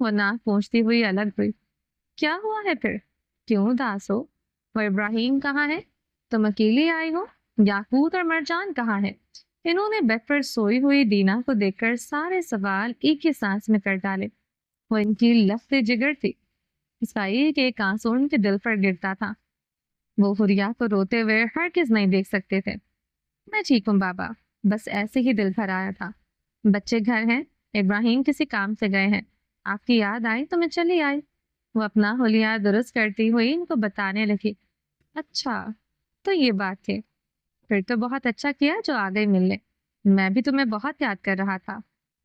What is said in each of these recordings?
وہ ناک پونچھتی ہوئی الگ ہوئی۔ کیا ہوا ہے پھر؟ کیوں اداس ہو؟ وہ ابراہیم کہاں ہے؟ تم اکیلی آئی ہو؟ یاقوت اور مرجان کہاں ہے؟ انہوں نے بیڈ پر سوئی ہوئی دینا کو دیکھ کر سارے سوال ایک ہی سانس میں کر ڈالے۔ وہ ان کی لفظ جگر تھی۔ اس کا ایک آنسو ان کے دل پر گرتا تھا۔ وہ حریہ کو روتے ہوئے ہرگز نہیں دیکھ سکتے تھے۔ میں ٹھیک ہوں بابا، بس ایسے ہی دل بھر آیا تھا۔ بچے گھر ہیں، ابراہیم کسی کام سے گئے ہیں، آپ کی یاد آئی تو میں چلی آئی۔ وہ اپنا حلیہ درست کرتی ہوئی ان کو بتانے لگی۔ اچھا تو یہ بات تھی، پھر تو بہت اچھا کیا جو آ گئی ملنے، میں بھی تمہیں بہت یاد کر رہا تھا۔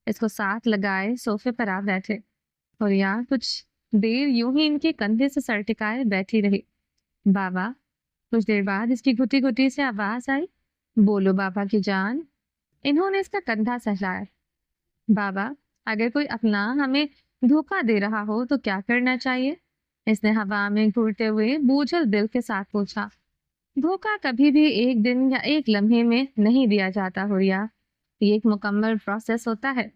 اس کو ساتھ لگائے صوفے پر آ بیٹھے۔ حلیہ کچھ دیر یوں ہی ان کے کندھے سے سر ٹکائے بیٹھی رہی۔ بابا، کچھ دیر بعد اس کی گھٹی گھٹی سے آواز آئی، بولو بابا کی جان۔ انہوں نے اس کا کندھا سہلایا۔ بابا، اگر کوئی اپنا ہمیں دھوکہ دے رہا ہو تو کیا کرنا چاہیے؟ اس نے ہوا میں گھورتے ہوئے بوجھل دل کے ساتھ پوچھا۔ دھوکہ کبھی بھی ایک دن یا ایک لمحے میں نہیں دیا جاتا حریہ، یہ ایک مکمل پروسیس ہوتا ہے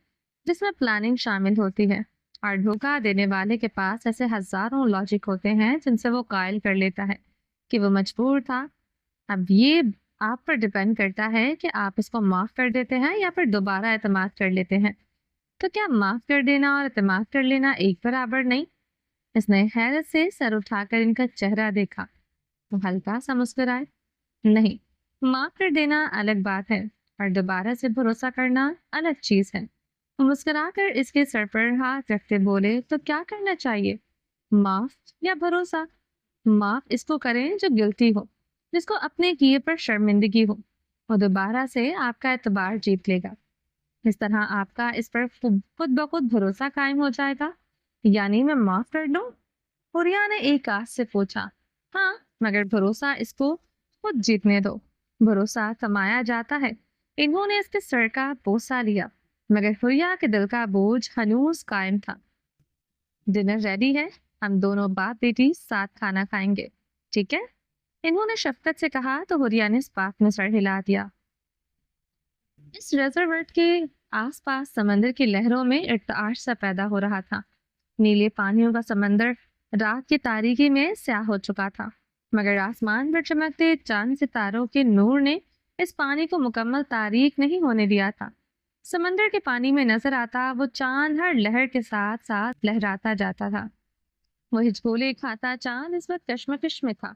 جس میں پلاننگ شامل ہوتی ہے، اور دھوکہ دینے والے کے پاس ایسے ہزاروں لاجک ہوتے ہیں جن سے وہ قائل کر لیتا ہے کہ وہ مجبور تھا۔ اب یہ آپ پر ڈیپینڈ کرتا ہے کہ آپ اس کو معاف کر دیتے ہیں یا پھر دوبارہ اعتماد کر لیتے ہیں۔ تو کیا معاف کر دینا اور اعتماد کر لینا ایک برابر نہیں؟ اس نے حیرت سے سر اٹھا کر ان کا چہرہ دیکھا۔ وہ ہلکا سا مسکرائے۔ نہیں، معاف کر دینا الگ بات ہے اور دوبارہ سے بھروسہ کرنا الگ چیز ہے۔ وہ مسکرا کر اس کے سر پر ہاتھ رکھتے بولے، تو کیا کرنا چاہیے، معاف یا بھروسہ؟ معاف اس کو کریں جو گلٹی ہو، جس کو اپنے کیے پر شرمندگی ہو، وہ دوبارہ سے آپ کا اعتبار جیت لے گا۔ اس طرح آپ کا اس پر خود بخود بھروسہ قائم ہو جائے گا۔ یعنی میں معاف کر دوں؟ حریہ نے ایک آس سے پوچھا۔ ہاں، مگر بھروسہ اس کو خود جیتنے دو۔ بھروسہ کمایا جاتا ہے۔ انہوں نے اس کے سر کا بوسہ لیا، مگر حریہ کے دل کا بوجھ ہنوز قائم تھا۔ ڈنر ریڈی ہے، ہم دونوں باپ بیٹی ساتھ کھانا کھائیں گے، ٹھیک ہے؟ انہوں نے شفقت سے کہا تو حریہ نے اس بات میں سر ہلا دیا۔ اس ریزروٹ کے آس پاس سمندر کی لہروں میں ارتعاش سا پیدا ہو رہا تھا۔ نیلے پانیوں کا سمندر رات کی تاریکی میں سیاہ ہو چکا تھا، مگر آسمان پر چمکتے چاند ستاروں کے نور نے اس پانی کو مکمل تاریک نہیں ہونے دیا تھا۔ سمندر کے پانی میں نظر آتا وہ چاند ہر لہر کے ساتھ ساتھ لہراتا جاتا تھا۔ وہ ہچکولے کھاتا چاند اس وقت کشمکش میں تھا۔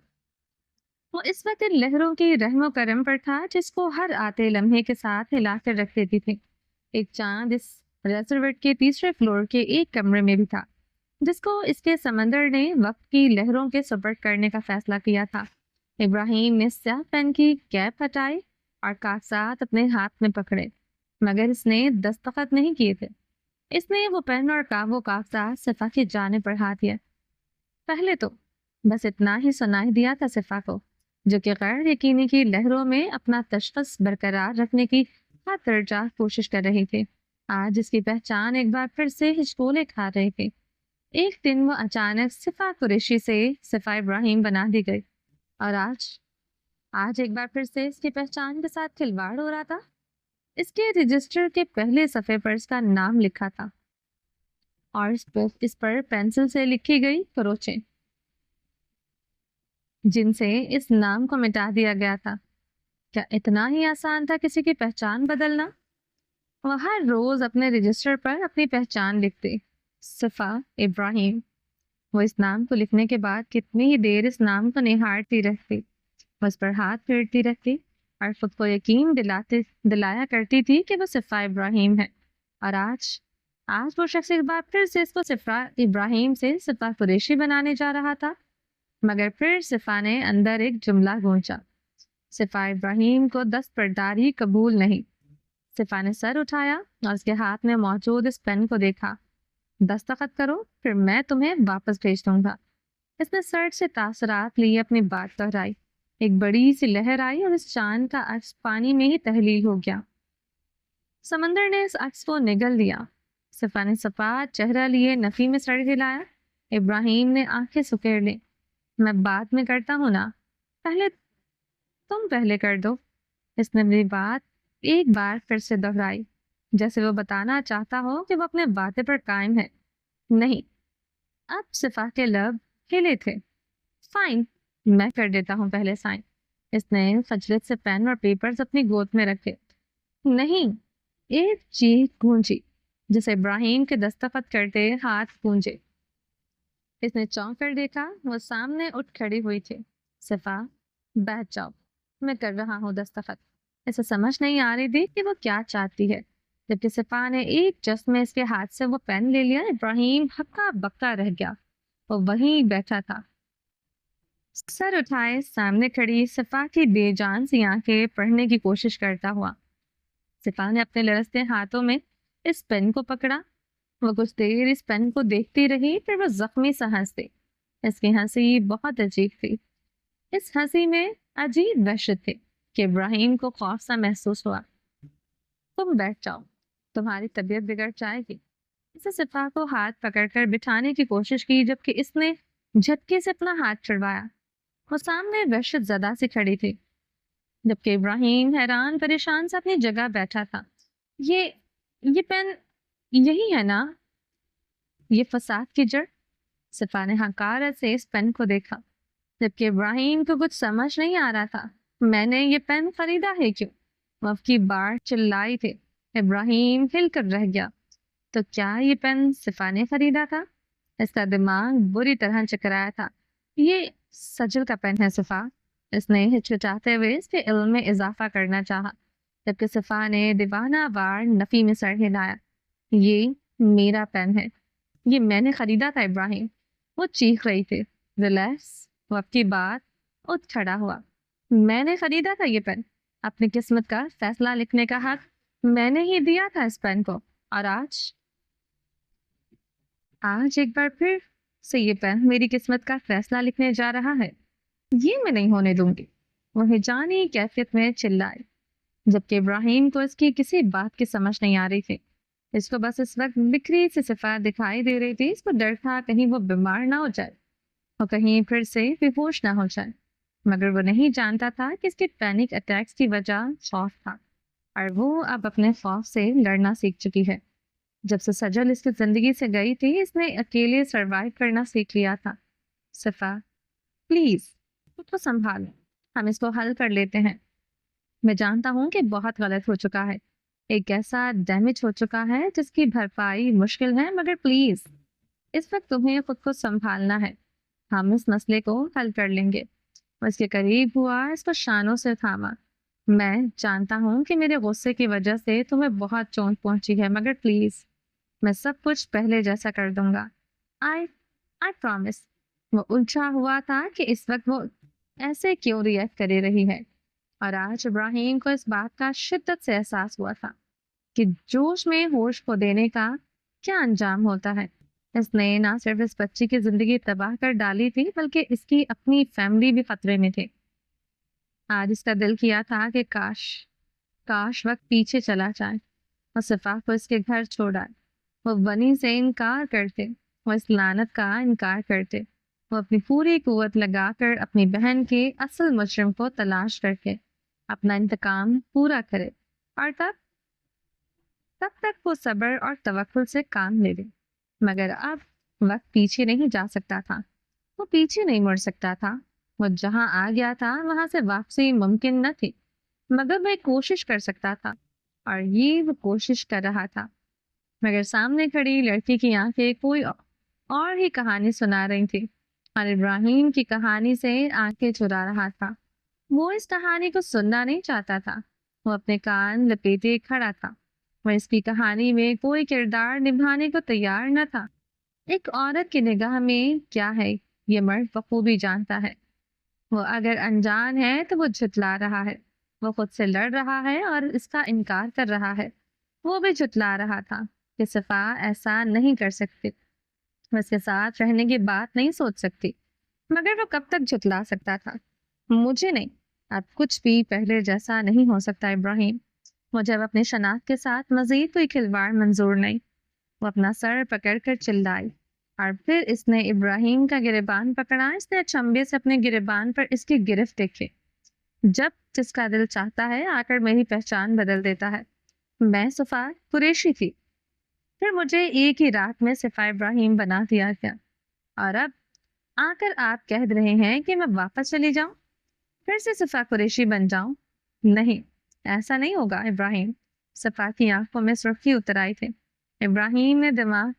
وہ اس وقت ان لہروں کی رحم و کرم پر تھا جس کو ہر آتے لمحے کے ساتھ ہلا کر رکھ دیتی تھی۔ ایک چاند اس ریزروٹ کے تیسرے فلور کے ایک کمرے میں بھی تھا، جس کو اس کے سمندر نے وقت کی لہروں کے سپرد کرنے کا فیصلہ کیا تھا۔ ابراہیم نے سیاہ پین کی کیپ ہٹائی اور کاغذات اپنے ہاتھ میں پکڑے، مگر اس نے دستخط نہیں کیے تھے۔ اس نے وہ پین اور وہ کاغذات صفا کی جانب بڑھا دیا۔ پہلے تو بس اتنا ہی سنائی دیا تھا صفا کو، جو کہ غیر یقینی کی لہروں میں اپنا تشخص برقرار رکھنے کی ہر درجہ کوشش کر رہی تھی۔ آج اس کی پہچان ایک بار پھر سے ہچکولے کھا رہے تھے۔ ایک دن وہ اچانک صفا قریشی سے صفا ابراہیم بنا دی گئی، اور آج ایک بار پھر سے اس کی پہچان کے ساتھ کھلواڑ ہو رہا تھا۔ اس کے رجسٹر کے پہلے صفحے پر اس کا نام لکھا تھا، اور اس پر پینسل سے لکھی گئی کروچیں، جن سے اس نام کو مٹا دیا گیا تھا۔ کیا اتنا ہی آسان تھا کسی کی پہچان بدلنا؟ وہ ہر روز اپنے رجسٹر پر اپنی پہچان لکھتے، صفا ابراہیم۔ وہ اس نام کو لکھنے کے بعد کتنی ہی دیر اس نام کو نہارتی رہتی، وہ اس پر ہاتھ پھیرتی رہتی اور خود کو یقین دلایا کرتی تھی کہ وہ صفا ابراہیم ہے۔ اور آج وہ شخص ایک بار پھر سے اس کو صفا ابراہیم سے صفا قریشی بنانے جا رہا تھا۔ مگر پھر صفا نے اندر ایک جملہ گونجا، صفا ابراہیم کو دستبرداری قبول نہیں۔ صفا نے سر اٹھایا اور اس کے ہاتھ میں موجود اس پین کو دیکھا۔ دستخط کرو، پھر میں تمہیں واپس بھیج دوں گا۔ اس نے سر سے تاثرات لیے اپنی بات دہرائی۔ ایک بڑی سی لہر آئی اور اس چاند کا عکس پانی میں ہی تحلیل ہو گیا۔ سمندر نے اس عکس کو نگل لیا۔ صفا نے صفات چہرہ لیے نفی میں سر ہلایا۔ ابراہیم نے آنکھیں سکیڑ لی۔ میں بعد میں کرتا ہوں نا، تم پہلے کر دو۔ اس نے میری بات ایک بار پھر سے دہرائی، جیسے وہ بتانا چاہتا ہو کہ وہ اپنے وعدے پر قائم ہے۔ نہیں. اب صفا کے لب ہلے تھے. فائن، میں کر دیتا ہوں پہلے سائن. اس نے خجلت سے پین اور پیپرز اپنی گود میں رکھے. نہیں. ایک چیخ گونجی جسے ابراہیم کے دستخط کرتے ہاتھ گونجے. اس نے چونک کر دیکھا. وہ سامنے اٹھ کھڑی ہوئی تھی. صفا، بیٹھ جاؤ، میں کر رہا ہوں دستخط. اسے سمجھ نہیں آ رہی تھی کہ وہ کیا چاہتی ہے. جبکہ صفا نے ایک جس میں اس کے ہاتھ سے وہ پین لے لیا، ابراہیم ہکا بکا رہ گیا. وہ وہیں بیٹھا تھا، سر اٹھائے سامنے کھڑی صفا کی بے جان سی آنکھیں پڑھنے کی کوشش کرتا ہوا. صفا نے اپنے لرزتے ہاتھوں میں اس پین کو پکڑا. وہ کچھ دیر اس پین کو دیکھتی رہی، پھر وہ زخمی سا ہنس دی. اس کی ہنسی بہت عجیب تھی. اس ہنسی میں عجیب وحشت تھی کہ ابراہیم کو خوف سا محسوس ہوا. تم بیٹھ جاؤ، تمہاری طبیعت بگڑ جائے گی. اسے صفا کو ہاتھ پکڑ کر بٹھانے کی کوشش کی، جبکہ اس نے جھٹکے سے اپنا ہاتھ چھڑوایا. وہ سامنے وحشت زدہ سی کھڑی تھی، جبکہ ابراہیم حیران پریشان سے اپنی جگہ بیٹھا تھا. یہ پین یہی ہے نا، یہ فساد کی جڑ؟ صفا نے حقارت سے اس پین کو دیکھا، جبکہ ابراہیم کو کچھ سمجھ نہیں آ رہا تھا. میں نے یہ پین خریدا ہے کیوں؟ وہ اب کی بار چلائی تھی. ابراہیم ہل کر رہ گیا. تو کیا یہ پین صفا نے خریدا تھا؟ اس کا دماغ بری طرح چکرایا تھا. یہ سجل کا پین ہے صفا. اس نے ہچکچاتے ہوئے اس کے علم میں اضافہ کرنا چاہا، جبکہ صفا نے دیوانہ وار نفی میں سر ہلایا. یہ میرا پین ہے، یہ میں نے خریدا تھا ابراہیم. وہ چیخ رہی تھی. ریلیکس. وہ اب کی بات اٹھ کھڑا ہوا. میں نے خریدا تھا یہ پین. اپنی قسمت کا فیصلہ لکھنے کا حق میں نے ہی دیا تھا اس پین کو. اور آج ایک بار پھر سے یہ پین میری قسمت کا فیصلہ لکھنے جا رہا ہے. یہ میں نہیں ہونے دوں گی. وہ ہجانی کیفیت میں چلائے، جبکہ ابراہیم کو اس کی کسی بات کی سمجھ نہیں آ رہی تھی. اس کو بس اس وقت بکھری سی صفا دکھائی دے رہی تھی. اس کو ڈر تھا کہیں وہ بیمار نہ ہو جائے اور کہیں پھر سے بے ہوش نہ ہو جائے. مگر وہ نہیں جانتا تھا کہ اس کے پینک اٹیکس کی وجہ خوف تھا، اور وہ اب اپنے خوف سے لڑنا سیکھ چکی ہے. جب سے سجل اس کی زندگی سے گئی تھی، اس نے اکیلے سروائیو کرنا سیکھ لیا تھا. صفا، پلیز خود کو سنبھال، ہم اس کو حل کر لیتے ہیں. میں جانتا ہوں کہ بہت غلط ہو چکا ہے، ایک ایسا ڈیمیج ہو چکا ہے جس کی بھرپائی مشکل ہے، مگر پلیز اس وقت تمہیں خود کو سنبھالنا ہے. ہم اس مسئلے کو حل کر لیں گے. وہ اس کے قریب ہوا، اس کو شانوں سے تھاما. میں جانتا ہوں کہ میرے غصے کی وجہ سے تمہیں بہت چوٹ پہنچی ہے، مگر پلیز میں سب کچھ پہلے جیسا کر دوں گا. I promise. وہ الجھا ہوا تھا کہ اس وقت وہ ایسے کیوں ریئیکٹ کرے رہی ہے. اور آج ابراہیم کو اس بات کا شدت سے احساس ہوا تھا کہ جوش میں ہوش کو دینے کا کیا انجام ہوتا ہے. اس نے نہ صرف اس بچی کی زندگی تباہ کر ڈالی تھی، بلکہ اس کی اپنی فیملی بھی خطرے میں تھی. آج اس کا دل کیا تھا کہ کاش وقت پیچھے چلا جائے اور صفا کو اس کے گھر چھوڑ آئے. وہ بنی سے انکار کرتے، وہ اس لعنت کا انکار کرتے. وہ اپنی پوری قوت لگا کر اپنی بہن کے اصل مجرم کو تلاش کر کے اپنا انتقام پورا کرے، اور تب تک وہ صبر اور توکل سے کام لے لے. مگر اب وقت پیچھے نہیں جا سکتا تھا، وہ پیچھے نہیں مڑ سکتا تھا. وہ جہاں آ گیا تھا وہاں سے واپسی ممکن نہ تھی، مگر وہ ایک کوشش کر سکتا تھا، اور یہ وہ کوشش کر رہا تھا. مگر سامنے کھڑی لڑکی کی آنکھیں کوئی اور ہی کہانی سنا رہی تھی، اور ابراہیم کی کہانی سے آنکھیں چرا رہا تھا. وہ اس کہانی کو سننا نہیں چاہتا تھا. وہ اپنے کان لپیٹے کھڑا تھا. وہ اس کی کہانی میں کوئی کردار نبھانے کو تیار نہ تھا. ایک عورت کی نگاہ میں کیا ہے یہ مرد بخوبی جانتا ہے. وہ اگر انجان ہے تو وہ جھٹلا رہا ہے، وہ خود سے لڑ رہا ہے اور اس کا انکار کر رہا ہے. وہ بھی جھٹلا رہا تھا کہ صفا ایسا نہیں کر سکتی، وہ اس کے ساتھ رہنے کی بات نہیں سوچ سکتی. مگر وہ کب تک جھٹلا سکتا تھا؟ مجھے نہیں، اب کچھ بھی پہلے جیسا نہیں ہو سکتا ابراہیم. مجھے اب اپنی شناخت کے ساتھ مزید کوئی کھلواڑ منظور نہیں. وہ اپنا سر پکڑ کر چلائی، اور پھر اس نے ابراہیم کا گریبان پکڑا. اس نے اچنبے سے اپنے گریبان پر اس کی گرفت دیکھی. جب جس کا دل چاہتا ہے آ کر میری پہچان بدل دیتا ہے. میں صفا قریشی تھی. پھر مجھے ایک ہی رات میں صفا ابراہیم بنا دیا گیا، اور اب آ کر آپ کہہ رہے ہیں کہ میں واپس چلی جاؤں، پھر سے صفا قریشی بن جاؤں؟ نہیں، ایسا نہیں ہوگا ابراہیم۔ صفا کی آنکھوں میں سرخی اتر آئی تھی۔ ابراہیم نے دماغ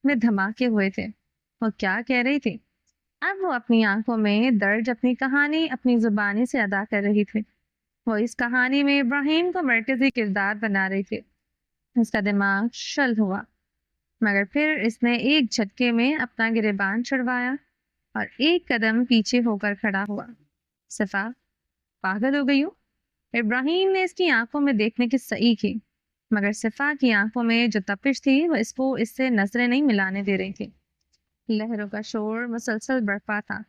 میں دھماکے ہوئے تھے۔ وہ کیا کہہ رہی تھی؟ اب وہ اپنی آنکھوں میں درج اپنی کہانی اپنی زبانی سے ادا کر رہی تھی۔ وہ اس کہانی میں ابراہیم کو مرکزی کردار بنا رہی تھی۔ اس کا دماغ شل ہوا، مگر پھر اس نے ایک جھٹکے میں اپنا گریبان چھڑوایا اور ایک قدم پیچھے ہو کر کھڑا ہوا۔ صفا، پاگل ہو گئی ہو؟ ابراہیم نے اس کی آنکھوں میں دیکھنے کی صحیح کی، مگر صفا کی آنکھوں میں جو تپش تھی وہ اس کو اس سے نظریں نہیں ملانے دے رہی تھی۔ لہروں کا شور مسلسل برپا تھا،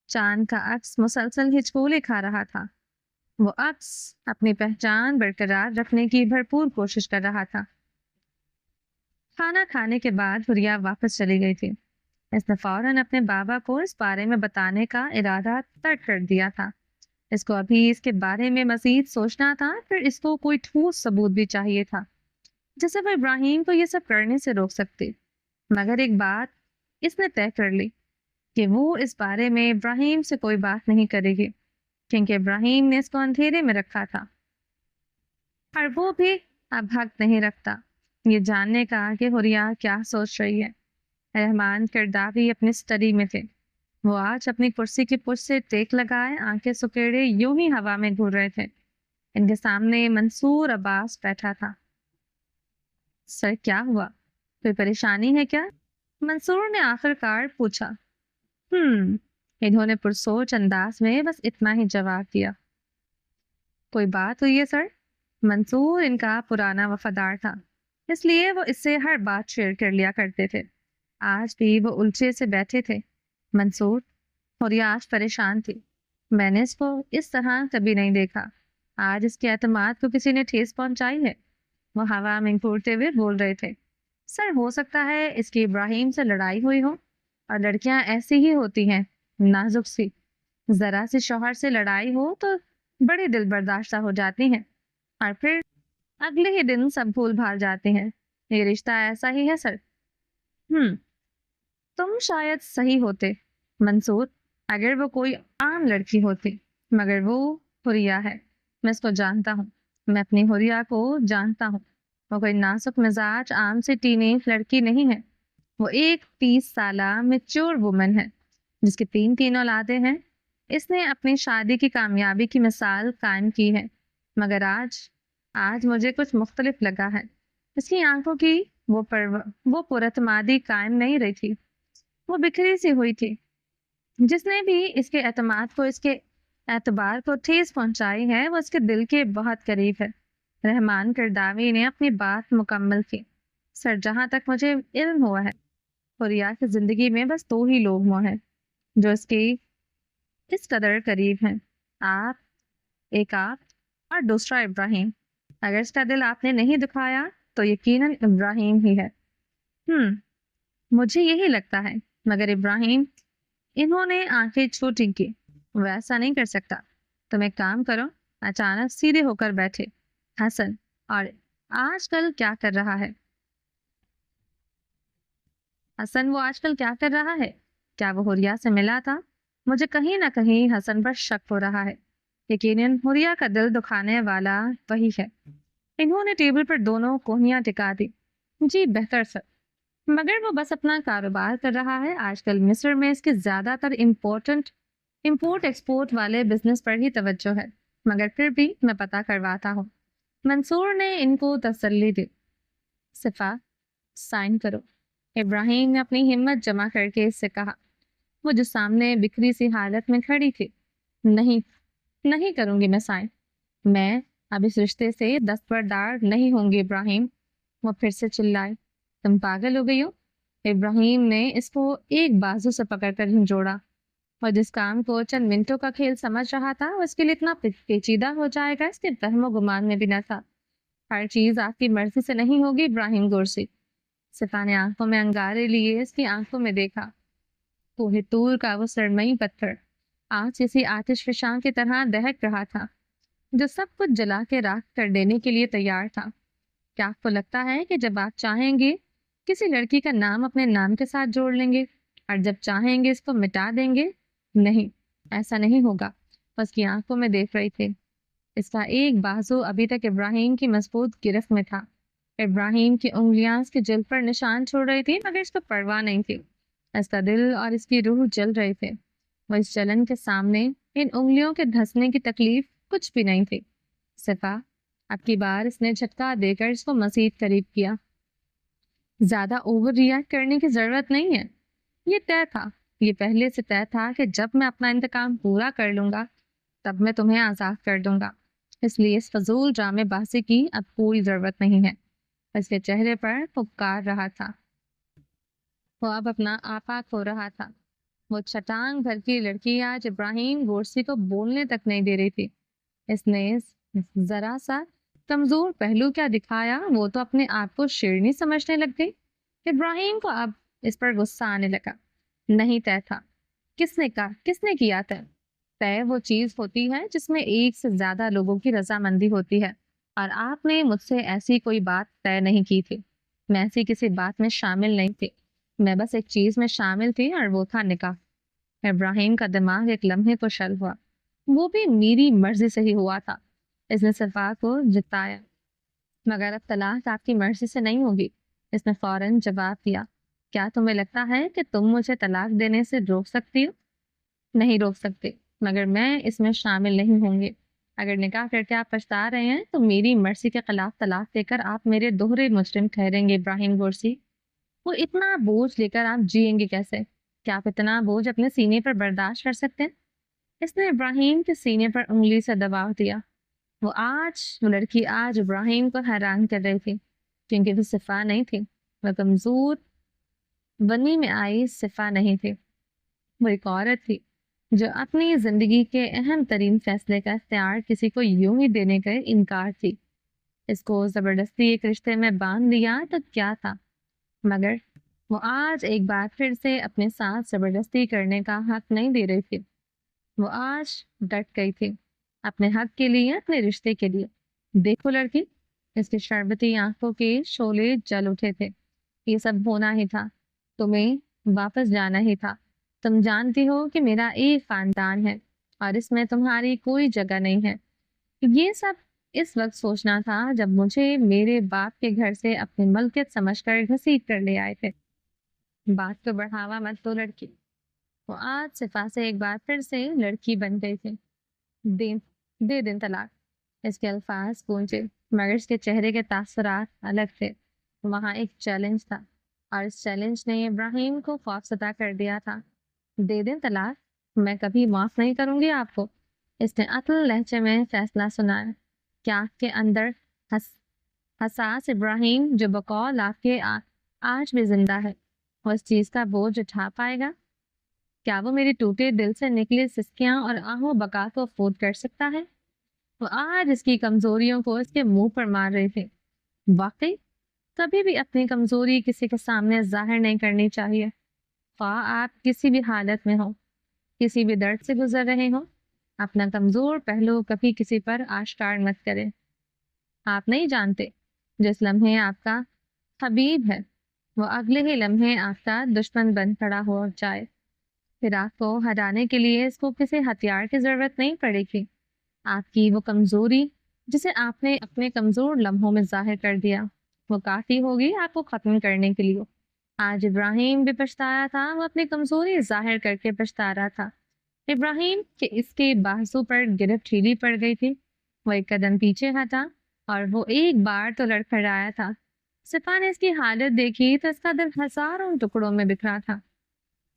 چاند کا عکس مسلسل ہچکولے کھا رہا تھا۔ وہ عکس اپنی پہچان برقرار رکھنے کی بھرپور کوشش کر رہا تھا۔ کھانا کھانے کے بعد حریہ واپس چلی گئی تھی۔ اس نے فوراً اپنے بابا کو اس بارے میں بتانے کا ارادہ ترک کر دیا تھا۔ اس کو ابھی اس کے بارے میں مزید سوچنا تھا، پھر اس کو کوئی ٹھوس ثبوت بھی چاہیے تھا جس سے وہ ابراہیم کو یہ سب کرنے سے روک سکتے۔ مگر ایک بات اس نے طے کر لی کہ وہ اس بارے میں ابراہیم سے کوئی بات نہیں کرے گی، کیونکہ ابراہیم نے اس کو اندھیرے میں رکھا تھا، اور وہ بھی اب حق نہیں رکھتا یہ جاننے کا کہ حریہ کیا سوچ رہی ہے۔ رحمان کرداوی اپنی اسٹڈی میں تھے۔ وہ آج اپنی کرسی کی پشت سے ٹیک لگائے آنکھیں سکیڑے یوں ہی ہوا میں گھور رہے تھے۔ ان کے سامنے منصور عباس بیٹھا تھا۔ سر، کیا ہوا؟ کوئی پریشانی ہے کیا؟ منصور نے آخر کار پوچھا۔ انہوں نے پرسوچ انداز میں بس اتنا ہی جواب دیا۔ کوئی بات ہوئی ہے سر؟ منصور ان کا پرانا وفادار تھا، اس لیے وہ اس سے ہر بات شیئر کر لیا کرتے تھے۔ آج بھی وہ الجھے سے بیٹھے تھے۔ منصور، حریہ آج پریشان تھی۔ میں نے اس کو اس طرح کبھی نہیں دیکھا۔ آج اس کے اعتماد کو کسی نے ٹھیس پہنچائی ہے۔ وہ ہوا میں گھورتے ہوئے بول رہے تھے۔ سر، ہو سکتا ہے اس کی ابراہیم سے لڑائی ہوئی ہو، اور لڑکیاں ایسی ہی ہوتی ہیں، نازک سی۔ ذرا سی شوہر سے لڑائی ہو تو بڑی دل برداشتہ ہو جاتی ہیں، اور پھر اگلے ہی دن سب بھول بھال جاتے ہیں۔ یہ رشتہ ایسا ہی ہے سر۔ تم شاید صحیح ہوتے منصور اگر وہ کوئی عام لڑکی ہوتی، مگر وہ حریہ ہے۔ میں اس کو جانتا ہوں، میں اپنی حریہ کو جانتا ہوں۔ وہ کوئی نازک مزاج عام سے ٹین ایج لڑکی نہیں ہے۔ وہ ایک 30 سالہ میچور وومن ہے جس کی 3 اولادیں ہیں۔ اس نے اپنی شادی کی کامیابی کی مثال قائم کی ہے، مگر آج مجھے کچھ مختلف لگا ہے۔ اس کی آنکھوں کی وہ پراعتمادی قائم نہیں رہی تھی، وہ بکھری سی ہوئی تھی۔ جس نے بھی اس کے اعتماد کو، اس کے اعتبار کو ٹھیس پہنچائی ہے، وہ اس کے دل کے بہت قریب ہے۔ رحمان کرداوی نے اپنی بات مکمل کی۔ سر، جہاں تک مجھے علم ہوا ہے، حریہ کی زندگی میں بس 2 ہی لوگ ہوئے ہیں جو اس قدر قریب ہیں، ایک آپ اور دوسرا ابراہیم۔ اگر اس کا دل آپ نے نہیں دکھایا تو یقیناً ابراہیم ہی ہے۔ مجھے یہی لگتا ہے، مگر ابراہیم، انہوں نے آنکھیں چھوٹی کی، وہ ایسا نہیں کر سکتا۔ تم ایک کام کرو، اچانک سیدھے ہو کر بیٹھے۔ حسن اور آج کل کیا کر رہا ہے؟ حسن وہ آج کل کیا کر رہا ہے؟ کیا وہ حریہ سے ملا تھا؟ مجھے کہیں نہ کہیں حسن پر شک ہو رہا ہے۔ یقیناً حریہ کا دل دکھانے والا وہی ہے۔ انہوں نے ٹیبل پر دونوں کوہنیاں ٹکا دی۔ جی بہتر سر، مگر وہ بس اپنا کاروبار کر رہا ہے۔ آج کل مصر میں اس کے زیادہ تر امپورٹ ایکسپورٹ والے بزنس پر ہی توجہ ہے، مگر پھر بھی میں پتہ کرواتا ہوں۔ منصور نے ان کو تسلی دی۔ صفا، سائن کرو۔ ابراہیم نے اپنی ہمت جمع کر کے اس سے کہا۔ وہ جو سامنے بکھری سی حالت میں کھڑی تھی۔ نہیں کروں گی میں سائن۔ میں اب اس رشتے سے دستبردار نہیں ہوں گی ابراہیم۔ وہ پھر سے چلائے۔ تم پاگل ہو گئی ہو؟ ابراہیم نے اس کو ایک بازو سے پکڑ کر جھنجھوڑا۔ اور جس کام کو چند منٹوں کا کھیل سمجھ رہا تھا، وہ اس کے لیے اتنا پیچیدہ ہو جائے گا، اس کے وہم و گمان میں بھی نہ تھا۔ ہر چیز آپ کی مرضی سے نہیں ہوگی ابراہیم گورسی۔ صفا نے آنکھوں میں انگارے لیے اس کی آنکھوں میں دیکھا۔ کوہ طور کا وہ سرمئی پتھر آج کسی آتش فشاں کی طرح دہک رہا تھا، جو سب کچھ جلا کے راکھ کر دینے کے لیے تیار تھا۔ کیا آپ کو لگتا ہے کہ جب آپ چاہیں گے کسی لڑکی کا نام اپنے نام کے ساتھ جوڑ لیں گے اور جب چاہیں گے اس کو مٹا دیں گے؟ نہیں، ایسا نہیں ہوگا۔ اس کی آنکھوں میں دیکھ رہی تھی۔ اس کا ایک بازو ابھی تک ابراہیم کی مضبوط گرفت میں تھا۔ ابراہیم کی انگلیاں اس کے جلد پر نشان چھوڑ رہی تھی، مگر اس کو پرواہ نہیں تھی۔ اس کا دل اور اس کی روح جل رہے تھے۔ وہ اس جلن کے سامنے ان انگلیوں کے دھسنے کی تکلیف کچھ بھی نہیں تھی۔ صفا، اب کی بار اس نے جھٹکا دے کر اس کو مزید قریب کیا۔ زیادہ اوور ریئیکٹ کرنے کی ضرورت نہیں ہے۔ یہ طے تھا، یہ پہلے سے طے تھا کہ جب میں اپنا انتقام پورا کر لوں گا تب میں تمہیں آزاد کر دوں گا۔ اس لیے اس فضول ڈرامے بازی کی اب کوئی ضرورت نہیں ہے۔ اس کے چہرے پر پکار رہا تھا۔ وہ اب اپنا آپا کھو رہا تھا۔ وہ چھٹانگ بھر کی لڑکی آج ابراہیم گورسی کو بولنے تک نہیں دے رہی تھی۔ اس نے ذرا سا کمزور پہلو کیا دکھایا، وہ تو اپنے آپ کو شیرنی سمجھنے لگ گئی۔ ابراہیم کو اب اس پر غصہ آنے لگا۔ نہیں طے تھا۔ کس نے کہا؟ کس نے کیا طے؟ طے وہ چیز ہوتی ہے جس میں ایک سے زیادہ لوگوں کی رضامندی ہوتی ہے، اور آپ نے مجھ سے ایسی کوئی بات طے نہیں کی تھی۔ میں ایسی کسی بات میں شامل نہیں تھی۔ میں بس ایک چیز میں شامل تھی اور وہ تھا نکاح۔ ابراہیم کا دماغ ایک لمحے کو شل ہوا۔ وہ بھی میری مرضی سے ہی ہوا تھا۔ اس نے صفا کو جتایا۔ مگر اب طلاق آپ کی مرضی سے نہیں ہوگی۔ اس نے فوراً جواب دیا۔ کیا تمہیں لگتا ہے کہ تم مجھے طلاق دینے سے روک سکتی ہو؟ نہیں روک سکتے، مگر میں اس میں شامل نہیں ہوں گی۔ اگر نکاح کر کے آپ پچھتا رہے ہیں تو میری مرضی کے خلاف طلاق دے کر آپ میرے دوہرے مجرم ٹھہریں گے ابراہیم گورسی۔ وہ اتنا بوجھ لے کر آپ جئیں گے کیسے؟ کیا آپ اتنا بوجھ اپنے سینے پر برداشت کر سکتے ہیں؟ اس نے ابراہیم کے سینے پر انگلی سے دباؤ دیا۔ وہ لڑکی آج ابراہیم کو حیران کر رہی تھی، کیونکہ وہ صفا نہیں تھی۔ وہ کمزور بنی میں آئی صفا نہیں تھی۔ وہ ایک عورت تھی جو اپنی زندگی کے اہم ترین فیصلے کا اختیار کسی کو یوں ہی دینے کا انکار تھی۔ اس کو زبردستی ایک رشتے میں باندھ دیا تو کیا تھا، مگر وہ آج ایک بار پھر سے اپنے ساتھ زبردستی کرنے کا حق نہیں دے رہی تھی۔ وہ آج ڈٹ گئی تھی، اپنے حق کے لیے، اپنے رشتے کے لیے۔ دیکھو لڑکی، اس کی شربتی آنکھوں کے شعلے جل اٹھے تھے۔ یہ سب ہونا ہی تھا، تمہیں واپس جانا ہی تھا۔ تم جانتی ہو کہ میرا ایک خاندان ہے اور اس میں تمہاری کوئی جگہ نہیں ہے۔ یہ سب اس وقت سوچنا تھا جب مجھے میرے باپ کے گھر سے اپنی ملکیت سمجھ کر گھسیٹ کر لے آئے تھے۔ بات کو بڑھاوا مت دو لڑکی۔ وہ آج صفا سے ایک بار پھر سے لڑکی بن گئی تھی۔ دے دن طلاق، اس کے الفاظ گونجے، مگر اس کے چہرے کے تاثرات الگ تھے۔ وہاں ایک چیلنج تھا، اور اس چیلنج نے ابراہیم کو خوفزدہ کر دیا تھا۔ دے دیں طلاق، میں کبھی معاف نہیں کروں گی آپ کو۔ اس نے عطل لہجے میں فیصلہ سنایا۔ کیا آپ کے اندر حساس ابراہیم جو بقول آپ کے آج بھی زندہ ہے، وہ اس چیز کا بوجھ اٹھا پائے گا؟ کیا وہ میری ٹوٹے دل سے نکلی سسکیاں اور آہو بکا کو افورڈ کر سکتا ہے؟ وہ آج اس کی کمزوریوں کو اس کے منہ پر مار رہے تھے۔ واقعی کبھی بھی اپنی کمزوری کسی کے سامنے ظاہر نہیں کرنی چاہیے، خواہ آپ کسی بھی حالت میں ہوں، کسی بھی درد سے گزر رہے ہوں۔ اپنا کمزور پہلو کبھی کسی پر آشکار مت کریں۔ آپ نہیں جانتے، جس لمحے آپ کا حبیب ہے وہ اگلے ہی لمحے آپ کا دشمن بن کھڑا ہو جائے۔ پھر آپ کو ہرانے کے لیے اس کو کسی ہتھیار کی ضرورت نہیں پڑے گی۔ آپ کی وہ کمزوری جسے آپ نے اپنے کمزور لمحوں میں ظاہر کر دیا، وہ کافی ہوگی آپ کو ختم کرنے کے لیے۔ آج ابراہیم بھی پچھتایا تھا، وہ اپنی کمزوری ظاہر کر کے پچھتا رہا تھا۔ ابراہیم کہ اس کے بازو پر گرفت ڈھیلی پڑ گئی تھی۔ وہ ایک قدم پیچھے ہٹا اور وہ ایک بار تو لڑکھڑایا تھا۔ صفا نے اس کی حالت دیکھی تو اس کا دل ہزاروں ٹکڑوں میں بکھرا تھا۔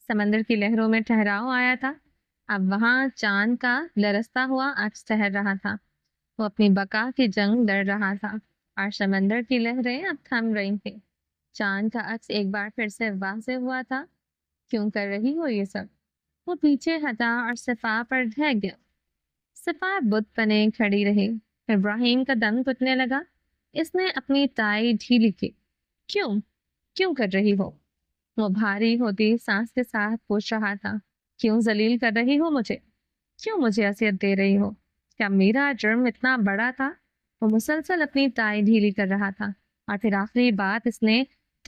سمندر کی لہروں میں ٹھہراؤ آیا تھا، اب وہاں چاند کا لرزتا ہوا عکس ٹھہر رہا تھا۔ وہ اپنی بقا کی جنگ لڑ رہا تھا اور سمندر کی لہریں اب تھم رہی تھیں۔ چاند کا عکس ایک بار پھر سے واضح ہوا تھا۔ کیوں کر رہی ہو یہ سب؟ وہ پیچھے ہٹا اور صفا پر ڈھہ گیا۔ صفا بت بنے کھڑی رہی۔ ابراہیم کا دم گھٹنے لگا۔ اس نے اپنی ٹائی ڈھیلی کی۔ کیوں کر رہی ہو؟ وہ بھاری ہوتی سانس کے ساتھ پوچھ رہا تھا۔ کیوں ذلیل کر رہی ہو مجھے؟ کیوں مجھے اذیت دے رہی ہو؟ کیا میرا جرم اتنا بڑا تھا؟ وہ مسلسل اپنی ٹائی ڈھیلی کر رہا تھا، اور پھر آخری بات اس نے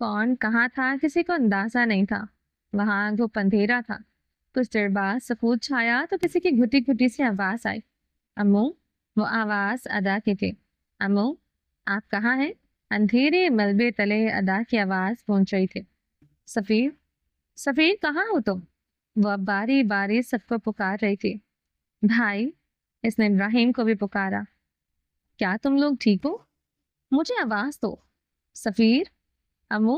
کون کہاں تھا کسی کو اندازہ نہیں تھا. وہاں دھوپ اندھیرا تھا. کچھ دیر بعد سکوت چھایا تو کسی کی گھٹی گھٹی سی آواز آئی. امو. وہ آواز ادا کی تھی. امو آپ کہاں ہیں؟ اندھیرے ملبے تلے ادا کی آواز پہنچ رہی تھی. سفیر. سفیر کہاں ہو تم؟ وہ اب باری باری سب کو پکار رہی تھی. بھائی. اس نے ابراہیم کو بھی پکارا. کیا تم لوگ ٹھیک ہو؟ مجھے آواز دو. سفیر. امو.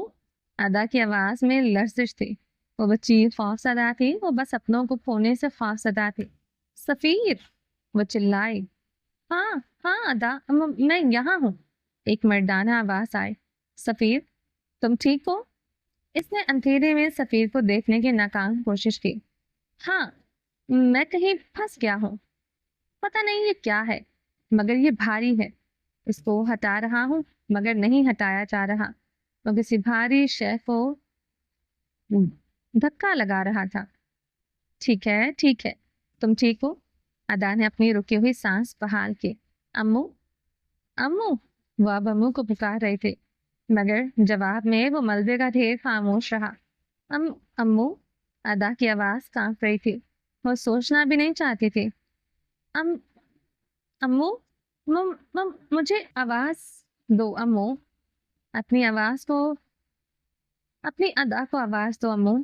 ادا کی آواز میں لرزش تھی. وہ بچی خوف زدہ تھی. وہ بس اپنوں کو کھونے سے خوف زدہ تھی. سفیر. وہ چلائی. ہاں ہاں ادا میں یہاں ہوں. ایک مردانہ آواز آئی. سفیر تم ٹھیک ہو؟ اس نے اندھیرے میں سفیر کو دیکھنے کی ناکام کوشش کی. ہاں میں کہیں پھنس گیا ہوں. پتہ نہیں یہ کیا ہے مگر یہ بھاری ہے. اس کو ہٹا رہا ہوں مگر نہیں ہٹایا جا رہا. وہ کسی بھاری شے کو دھکا لگا رہا تھا. ٹھیک ہے تم ٹھیک ہو؟ ادا نے اپنی رکی ہوئی سانس بحال کی. امو. امو. وہ اب امو کو پکار رہے تھے مگر جواب میں وہ ملبے کا ڈھیر خاموش رہا. امو. ادا کی آواز کانپ رہی تھی. وہ سوچنا بھی نہیں چاہتی تھی. امو مجھے آواز دو امو. اپنی ادا کو آواز دو امو.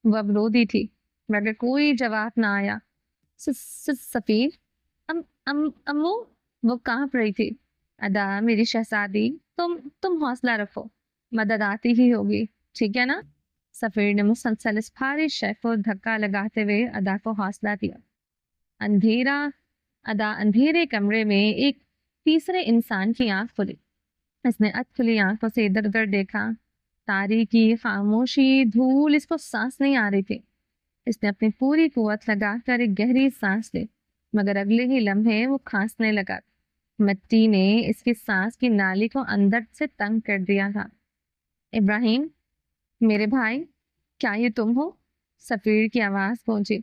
وہ اب رو دی تھی مگر کوئی جواب نہ آیا. سفیر. امو. وہ کانپ رہی تھی. ادا میری شہزادی تم حوصلہ رکھو. مدد آتی ہی ہوگی ٹھیک ہے نا؟ سفیر نے مسلسل اس بھاری شے کو دھکا لگاتے ہوئے ادا کو حوصلہ دیا. اندھیرے کمرے میں ایک تیسرے انسان کی آنکھ کھلی. اس نے کھلی آنکھوں سے ادھر ادھر دیکھا. تاریکی خاموشی دھول اس کو سانس نہیں آ رہی تھی. اس نے اپنی پوری قوت لگا کر ایک گہری سانس لی مگر اگلے ہی لمحے وہ کھانسنے لگا. مٹی نے اس کی سانس کی نالی کو اندر سے تنگ کر دیا تھا. ابراہیم میرے بھائی کیا یہ تم ہو؟ سفیر کی آواز پہنچی.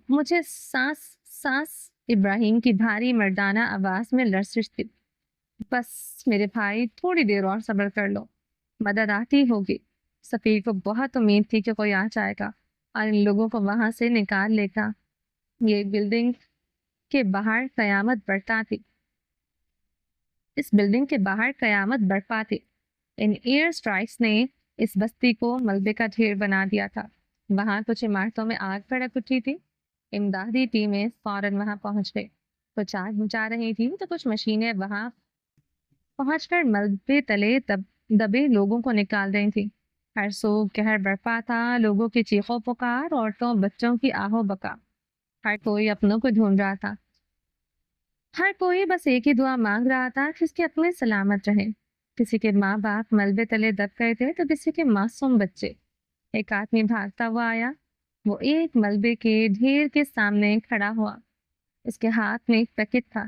مجھے سانس. ابراہیم کی بھاری مردانہ آواز میں لرزش تھی. بس میرے بھائی تھوڑی دیر اور صبر کر لو. مدد آتی ہوگی. سفیر کو بہت امید تھی کہ کوئی آ جائے گا اور ان لوگوں کو وہاں سے نکال لے گا. یہ بلڈنگ کے باہر قیامت برپا تھی. ان ایئر سٹرائکس نے اس بستی کو ملبے کا ڈھیر بنا دیا تھا. وہاں کچھ عمارتوں میں آگ بھڑک اٹھی تھی. امدادی ٹیمیں فوراً وہاں پہنچ گئی. کچھ آگ بجھا رہی تھی تو کچھ مشینیں وہاں پہنچ کر ملبے تلے دبے لوگوں کو نکال رہی تھی. ہر سو قہر برپا تھا. لوگوں کی چیخو پکار, عورتوں بچوں کی آہو بکا. ہر کوئی اپنوں کو ڈھونڈ رہا تھا. ہر کوئی بس ایک ہی دعا مانگ رہا تھا کہ اس کے اپنے سلامت رہیں. کسی کے ماں باپ ملبے تلے دب گئے تھے تو کسی کے معصوم بچے. ایک آدمی بھاگتا ہوا آیا. وہ ایک ملبے کے ڈھیر کے سامنے کھڑا ہوا. اس کے ہاتھ میں ایک پیکٹ تھا.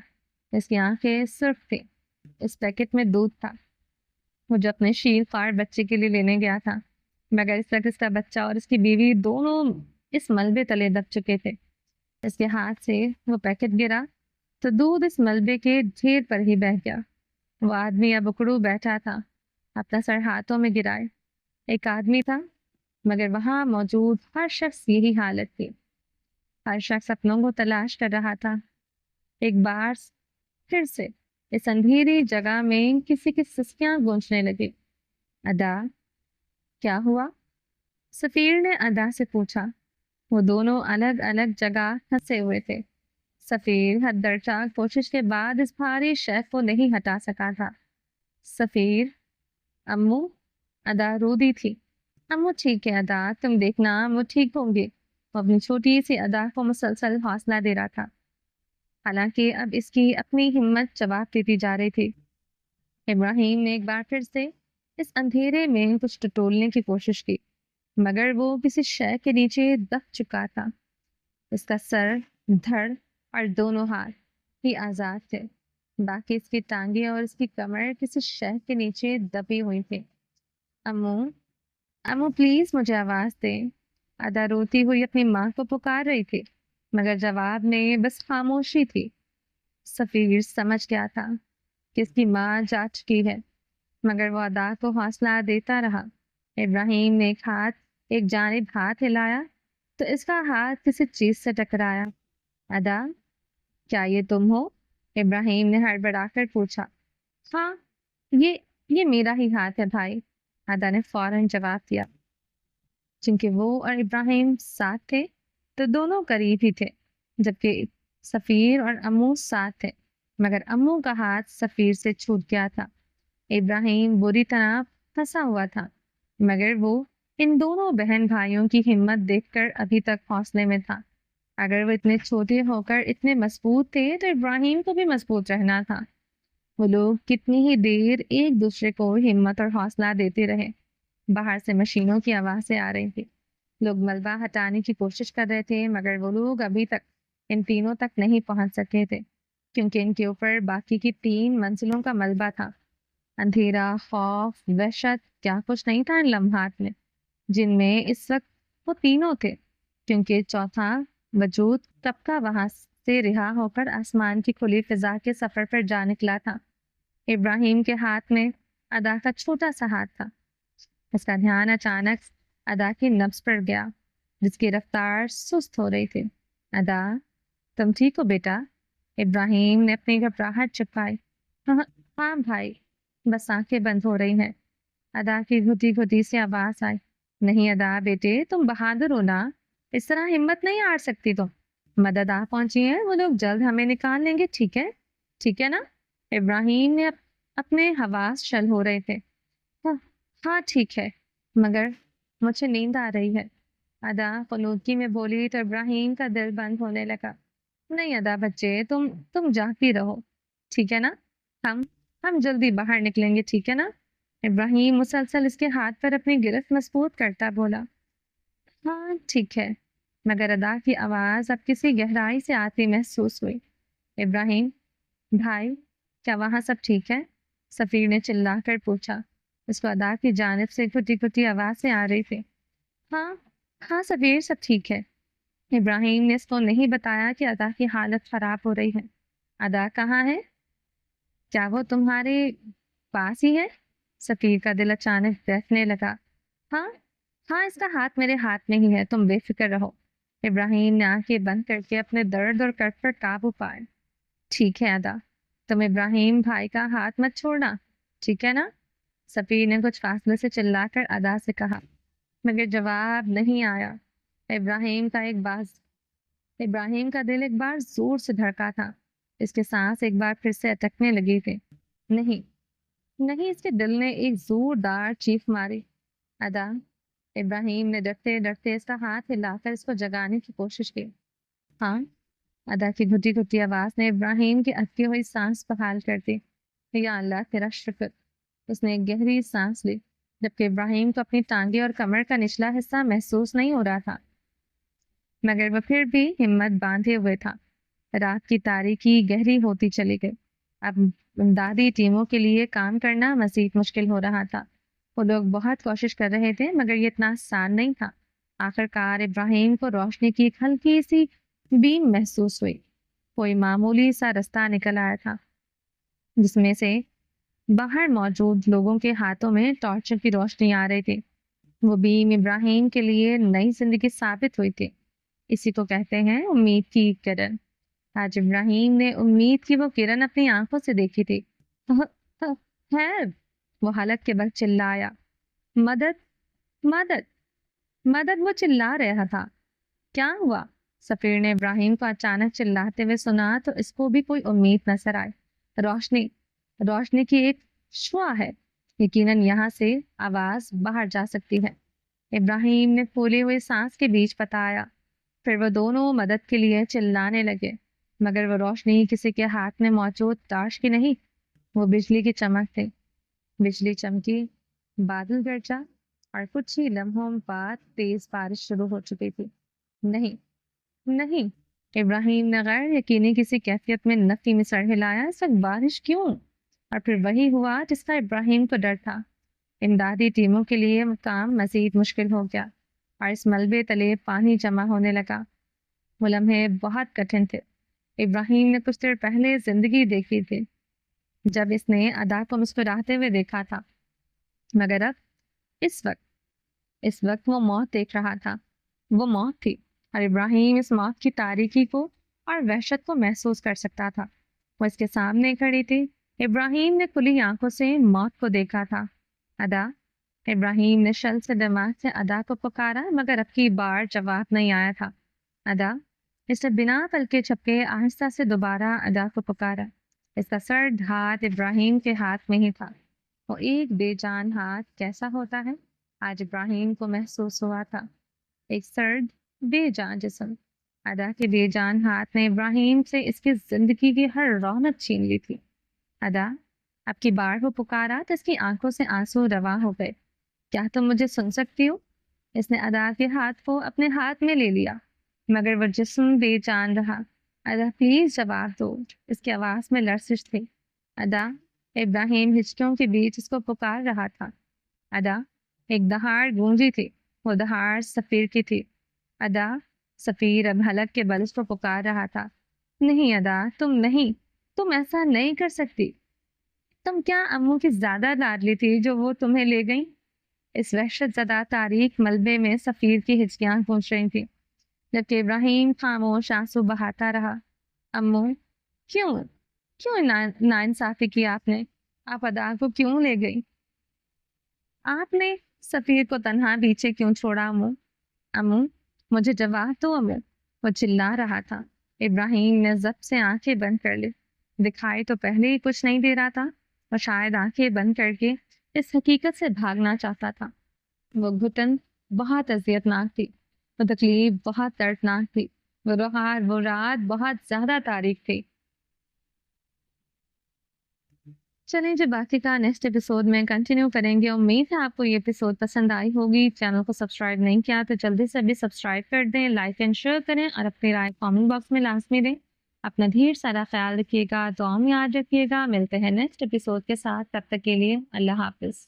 اس کی آنکھیں سرخ تھیں. اس پیکٹ میں دودھ تھا. وہ جو اپنے شیر خوار بچے کے لیے لینے گیا تھا مگر اس وقت اس کا بچہ اور اس کی بیوی دونوں اس ملبے تلے دب چکے تھے. اس کے ہاتھ سے وہ پیکٹ گرا تو دودھ اس ملبے کے ڈھیر پر ہی بہہ گیا. وہ آدمی اب اکڑو بیٹھا تھا اپنا سر ہاتھوں میں گرائے. ایک آدمی تھا مگر وہاں موجود ہر شخص یہی حالت تھی. ہر شخص اپنوں کو تلاش کر رہا تھا. ایک بار پھر سے اس اندھیری جگہ میں کسی کی سسکیاں گونجنے لگی. ادا کیا ہوا؟ سفیر نے ادا سے پوچھا. وہ دونوں الگ الگ جگہ پھنسے ہوئے تھے. سفیر حد درجہ کوشش کے بعد اس بھاری شے کو نہیں ہٹا سکا تھا. سفیر. امو. ادا رو دی تھی. امو ٹھیک ہے ادا, تم دیکھنا امو ٹھیک ہوں گی. وہ اپنی چھوٹی سی ادا کو مسلسل حوصلہ دے رہا تھا حالانکہ اب اس کی اپنی ہمت جواب دیتی جا رہی تھی. ابراہیم نے ایک بار پھر سے اس اندھیرے میں کچھ ٹٹولنے کی کوشش کی مگر وہ کسی شے کے نیچے دب چکا تھا. اس کا سر, دھڑ اور دونوں ہاتھ ہی آزاد تھے. باقی اس کی ٹانگیں اور اس کی کمر کسی شے کے نیچے دبی ہوئی تھی. امو پلیز مجھے آواز دیں. ادا روتی ہوئی اپنی ماں کو پکار رہی تھی مگر جواب میں بس خاموشی تھی. سفیر سمجھ گیا تھا کہ اس کی ماں جا چکی ہے مگر وہ ادا کو حوصلہ دیتا رہا. ابراہیم نے ایک جانب ہاتھ ہلایا تو اس کا ہاتھ کسی چیز سے ٹکرایا۔ ادا، کیا یہ تم ہو؟ ابراہیم نے ہڑبڑا کر پوچھا۔ ہاں، یہ میرا ہی ہاتھ ہے بھائی، ادا نے فوراً جواب دیا۔ چونکہ وہ اور ابراہیم ساتھ تھے تو دونوں قریب ہی تھے، جبکہ سفیر اور امو ساتھ تھے، مگر امو کا ہاتھ سفیر سے چھوٹ گیا تھا۔ ابراہیم بری طرح پھنسا ہوا تھا، مگر وہ ان دونوں بہن بھائیوں کی ہمت دیکھ کر ابھی تک حوصلے میں تھا۔ اگر وہ اتنے چھوٹے ہو کر اتنے مضبوط تھے تو ابراہیم کو بھی مضبوط رہنا تھا۔ وہ لوگ کتنی ہی دیر ایک دوسرے کو ہمت اور حوصلہ دیتے رہے۔ باہر سے مشینوں کی آوازیں آ رہی تھی، لوگ ملبہ ہٹانے کی کوشش کر رہے تھے، مگر وہ لوگ ابھی تک ان تینوں تک نہیں پہنچ سکے تھے، کیونکہ ان کے اوپر باقی کی 3 منزلوں کا ملبہ تھا۔ اندھیرا، خوف، وحشت، کیا کچھ نہیں تھا ان لمحات میں جن میں اس وقت وہ تینوں تھے، کیونکہ چوتھا وجود کب کا وہاں سے رہا ہو کر آسمان کی کھلی فضا کے سفر پر جا نکلا تھا۔ ابراہیم کے ہاتھ میں ادا کا چھوٹا سا ہاتھ تھا۔ اس کا دھیان اچانک ادا کی نبض پر گیا، جس کی رفتار سست ہو رہی تھی۔ ادا، تم ٹھیک ہو بیٹا؟ ابراہیم نے اپنی گھبراہٹ چھپائی۔ ہاں ہاں بھائی، بس آنکھیں بند ہو رہی ہیں، ادا کی گھٹی گھٹی سی آواز آئی۔ نہیں ادا بیٹے، تم بہادر ہو نا، اس طرح ہمت نہیں ہار سکتی تم۔ مدد آ پہنچی ہے، وہ لوگ جلد ہمیں نکال لیں گے، ٹھیک ہے؟ ٹھیک ہے نا؟ ابراہیم نے اپنے حواس شل ہو رہے تھے۔ ہاں ہاں ٹھیک ہے، مگر مجھے نیند آ رہی ہے، ادا فنودگی میں بولی تو ابراہیم کا دل بند ہونے لگا۔ نہیں ادا بچے، تم جاگتی رہو، ٹھیک ہے نا؟ ہم جلدی باہر نکلیں گے، ٹھیک ہے نا؟ ابراہیم مسلسل اس کے ہاتھ پر اپنی گرفت مضبوط کرتا بولا۔ ہاں ٹھیک ہے، مگر ادا کی آواز اب کسی گہرائی سے آتی محسوس ہوئی۔ ابراہیم بھائی، کیا وہاں سب ٹھیک ہے؟ سفیر نے چلا کر پوچھا۔ اس کو ادا کی جانب سے گھٹی گھٹی آوازیں آ رہی تھی۔ ہاں ہاں سفیر، سب ٹھیک ہے۔ ابراہیم نے اس کو نہیں بتایا کہ ادا کی حالت خراب ہو رہی ہے۔ ادا کہاں ہے؟ کیا وہ تمہارے پاس ہی ہے؟ سفیر کا دل اچانک بیٹھنے لگا۔ ہاں ہاں، اس کا ہاتھ میرے ہاتھ میں ہی ہے، تم بے فکر رہو۔ ابراہیم نے آنکھیں بند کر کے اپنے درد اور کٹ پر قابو پایا۔ ٹھیک ہے ادا، تم ابراہیم بھائی کا ہاتھ مت چھوڑنا، ٹھیک ہے نا؟ سفیر نے کچھ فاصلے سے چلا کر ادا سے کہا، مگر جواب نہیں آیا۔ ابراہیم کا دل ایک بار زور سے دھڑکا تھا، اس کے سانس ایک بار پھر سے اٹکنے لگی تھی۔ نہیں نہیں، اس کے دل نے ایک زوردار چیخ ماری۔ ادا، ابراہیم نے ڈرتے ڈرتے اس کا ہاتھ ہلا کر اس کو جگانے کی کوشش کی۔ ہاں، ادا کی گھٹی گھٹی آواز نے ابراہیم کی اٹکی ہوئی سانس بحال کر دی۔ یا اللہ تیرا شکر۔ اس نے ایک گہری سانس لی، جبکہ ابراہیم کو اپنی ٹانگیں اور کمر کا نچلا حصہ محسوس نہیں ہو رہا تھا، مگر وہ پھر بھی ہمت باندھے ہوئے تھا۔ رات کی تاریکی گہری ہوتی چلی گئی۔ اب امدادی ٹیموں کے لیے کام کرنا مزید مشکل ہو رہا تھا۔ وہ لوگ بہت کوشش کر رہے تھے، مگر یہ اتنا آسان نہیں تھا۔ آخرکار ابراہیم کو روشنی کی ایک ہلکی سی بیم محسوس ہوئی۔ کوئی معمولی سا رستہ نکل آیا تھا، جس میں سے باہر موجود لوگوں کے ہاتھوں میں ٹارچ کی روشنی آ رہی تھی۔ وہ بیم ابراہیم کے لیے نئی زندگی ثابت ہوئی تھی۔ اسی کو کہتے ہیں امید کی کرن۔ آج ابراہیم نے امید کی وہ کرن اپنی آنکھوں سے دیکھی تھی۔ خیر، وہ حلق کے بل چلایا، مدد مدد مدد، وہ چلا رہا تھا۔ کیا ہوا؟ سفیر نے ابراہیم کو اچانک چلاتے ہوئے سنا تو اس کو بھی کوئی امید نظر آئی۔ روشنی کی ایک شعاع ہے، یقیناً یہاں سے آواز باہر جا سکتی ہے۔ ابراہیم نے پھولے ہوئے سانس کے بیچ بتایا، پھر وہ دونوں مدد کے لیے چلانے لگے، مگر وہ روشنی کسی کے ہاتھ میں موجود ٹارچ کی نہیں، وہ بجلی کی چمک تھی۔ بجلی چمکی، بادل گرجا، اور کچھ ہی لمحوں بعد تیز بارش شروع ہو چکی تھی۔ نہیں، ابراہیم نے غیر یقینی کسی کیفیت میں نفی میں سر ہلایا۔ اس وقت بارش کیوں؟ اور پھر وہی ہوا جس کا ابراہیم کو ڈر تھا۔ امدادی ٹیموں کے لیے کام مزید مشکل ہو گیا، اور اس ملبے تلے پانی جمع ہونے لگا۔ وہ لمحے بہت کٹھن تھے۔ ابراہیم نے کچھ دیر پہلے زندگی دیکھی تھی، جب اس نے ادا کو مسکراتے ہوئے دیکھا تھا، مگر اب اس وقت اس وقت وہ موت دیکھ رہا تھا، وہ موت تھی، اور ابراہیم اس موت کی تاریکی کو اور وحشت کو محسوس کر سکتا تھا۔ وہ اس کے سامنے کھڑی تھی۔ ابراہیم نے کھلی آنکھوں سے موت کو دیکھا تھا۔ ادا! ابراہیم نے شل سے دماغ سے ادا کو پکارا، مگر اب کی بار جواب نہیں آیا تھا۔ ادا! اس نے بنا پلکے جھپکے آہستہ سے دوبارہ ادا کو پکارا۔ اس کا سرد ہاتھ ابراہیم کے ہاتھ میں ہی تھا۔ وہ ایک بے جان ہاتھ کیسا ہوتا ہے، آج ابراہیم کو محسوس ہوا تھا۔ ایک سرد بے جان جسم۔ ادا کے بے جان ہاتھ نے ابراہیم سے اس کی زندگی کی ہر رونق چھین لی تھی۔ ادا! اب کی بار وہ پکارا تو اس کی آنکھوں سے آنسو رواں ہو گئے۔ کیا تم مجھے سن سکتی ہو؟ اس نے ادا کے ہاتھ کو اپنے ہاتھ میں لے لیا، مگر وہ جسم بے جان رہا۔ ادا پلیز جواب دو، اس کی آواز میں لرزش تھی۔ ادا! ابراہیم ہچکیوں کے بیچ اس کو پکار رہا تھا۔ ادا! ایک دہاڑ گونجی تھی، وہ دہاڑ سفیر کی تھی۔ ادا! سفیر اب حلق کے بل اس کو پکار رہا تھا۔ نہیں ادا، تم نہیں، تم ایسا نہیں کر سکتی۔ تم کیا امو کی زیادہ لاڈلی تھی جو وہ تمہیں لے گئیں؟ اس وحشت زدہ تاریک ملبے میں سفیر کی ہچکیاں گونج رہی تھیں، جبکہ ابراہیم خاموش آنسو بہاتا رہا۔ امو، کیوں کیوں ناانصافی کی آپ نے؟ آپ ادا کو کیوں لے گئی؟ آپ نے سفیر کو تنہا پیچھے کیوں چھوڑا امو؟ امو، مجھے جواب دو امو، وہ چلا رہا تھا۔ ابراہیم نے ضبط سے آنکھیں بند کر لی۔ دکھائی تو پہلے ہی کچھ نہیں دے رہا تھا، وہ شاید آنکھیں بند کر کے اس حقیقت سے بھاگنا چاہتا تھا۔ وہ گھٹن بہت اذیتناک تھی، وہ تکلیف بہت دردناک تھی، وہ رات بہت زیادہ تاریک تھی۔ چلیں جو باقی کا نیکسٹ ایپیسوڈ میں کنٹینیو کریں گے۔ امید ہے آپ کو یہ ایپیسوڈ پسند آئی ہوگی۔ چینل کو سبسکرائب نہیں کیا تو جلدی سے بھی سبسکرائب کر دیں، لائک اینڈ شیئر کریں، اور اپنی رائے کامنٹ باکس میں لازمی دیں۔ اپنا ڈھیر سارا خیال رکھیے گا، دعا میں یاد رکھیے گا۔ ملتے ہیں نیکسٹ ایپیسوڈ کے ساتھ، تب تک کے لیے اللہ حافظ۔